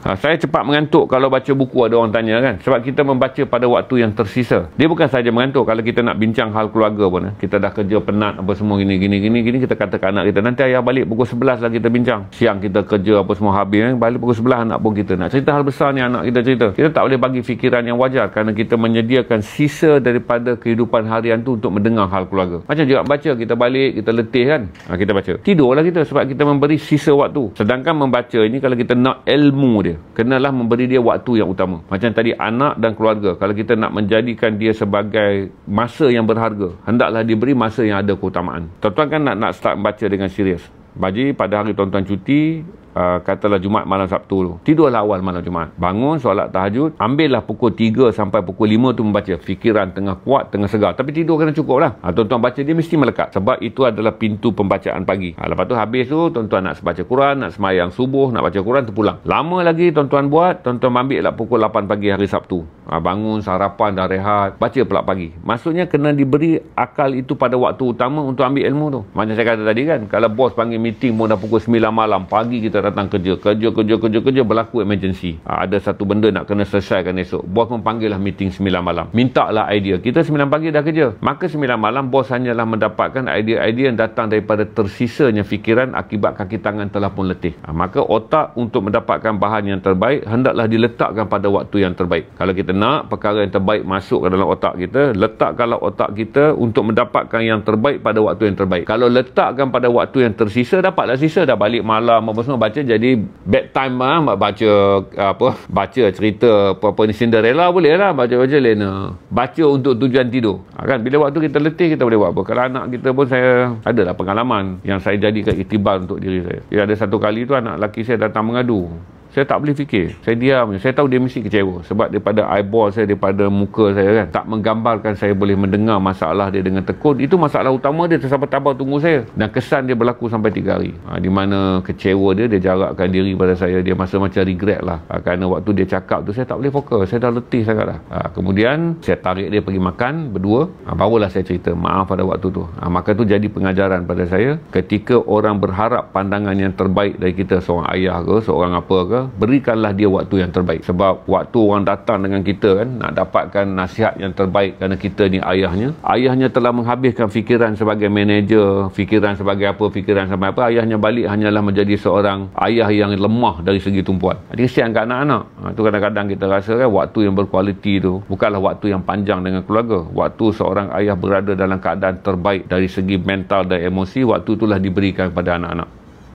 Saya cepat mengantuk kalau baca buku, ada orang tanya kan. Sebab kita membaca pada waktu yang tersisa. Dia bukan saja mengantuk. Kalau kita nak bincang hal keluarga pun, kita dah kerja penat apa semua gini, kita kata ke anak kita, nanti ayah balik pukul 11 lah kita bincang. Siang kita kerja apa semua habis, balik pukul 11 anak pun kita nak cerita hal besar ni, anak kita cerita. Kita tak boleh bagi fikiran yang wajar kerana kita menyediakan sisa daripada kehidupan harian tu untuk mendengar hal keluarga. Macam juga baca, kita balik, kita letih kan, kita baca. Tidurlah kita sebab kita memberi sisa waktu. Sedangkan membaca ini, kalau kita nak ilmu dia, kenalah memberi dia waktu yang utama. Macam tadi anak dan keluarga, kalau kita nak menjadikan dia sebagai masa yang berharga, hendaklah diberi masa yang ada keutamaan. Tuan-tuan kan nak start membaca dengan serius. Baji pada hari tuan-tuan cuti, katalah Jumaat malam Sabtu tu, tidurlah awal malam Jumaat, bangun solat tahajud, ambillah pukul 3 sampai pukul 5 tu membaca. Fikiran tengah kuat, tengah segar, tapi tidur kena cukup lah. Tuan-tuan baca, dia mesti melekat sebab itu adalah pintu pembacaan pagi. Lepas tu habis tu tuan-tuan nak baca Quran, nak semayang subuh, nak baca Quran, terpulang. Lama lagi tuan-tuan buat, tuan-tuan ambil lah pukul 8 pagi hari Sabtu, bangun sarapan dah rehat, baca pula pagi. Maksudnya kena diberi akal itu pada waktu utama untuk ambil ilmu tu. Macam saya kata tadi kan, kalau bos panggil meeting pun dah pukul 9 malam, pagi kita datang kerja, berlaku emergency, ada satu benda nak kena selesaikan esok, bos memanggil lah meeting 9 malam, minta lah idea. Kita 9 pagi dah kerja, maka 9 malam bos hanyalah mendapatkan idea-idea yang datang daripada tersisanya fikiran akibat kaki tangan telah pun letih. Maka otak untuk mendapatkan bahan yang terbaik hendaklah diletakkan pada waktu yang terbaik. Kalau kita nak perkara yang terbaik masuk ke dalam otak kita, letakkanlah otak kita untuk mendapatkan yang terbaik pada waktu yang terbaik. Kalau letakkan pada waktu yang tersisa, dapatlah sisa, dah balik malam apa semua baca, jadi bedtime baca cerita apa ni Cinderella boleh lah, baca Lena, baca untuk tujuan tidur, kan. Bila waktu kita letih, kita boleh buat apa. Kalau anak kita pun, saya adalah pengalaman yang saya jadikan iktibar untuk diri saya. Ada satu kali tu anak lelaki saya datang mengadu. Saya tak boleh fikir, saya diam. Saya tahu dia mesti kecewa sebab daripada eyeball saya, daripada muka saya kan, tak menggambarkan saya boleh mendengar masalah dia dengan tekun. Itu masalah utama dia, tersabar-sabar tunggu saya. Dan kesan dia berlaku sampai 3 hari. Di mana kecewa dia jarakkan diri pada saya. Dia masa macam regret lah, kerana waktu dia cakap tu saya tak boleh fokus, saya dah letih sangat lah. Kemudian saya tarik dia pergi makan berdua, barulah saya cerita maaf pada waktu tu. Maka tu jadi pengajaran pada saya, ketika orang berharap pandangan yang terbaik dari kita, seorang ayah ke, seorang apa ke, berikanlah dia waktu yang terbaik. Sebab waktu orang datang dengan kita kan, nak dapatkan nasihat yang terbaik kerana kita ni ayahnya telah menghabiskan fikiran sebagai manager, fikiran sebagai apa, ayahnya balik hanyalah menjadi seorang ayah yang lemah dari segi tumpuan. Jadi kesian kat anak-anak. Itu kadang-kadang kita rasa kan, waktu yang berkualiti tu bukanlah waktu yang panjang dengan keluarga. Waktu seorang ayah berada dalam keadaan terbaik dari segi mental dan emosi, waktu itulah diberikan kepada anak-anak.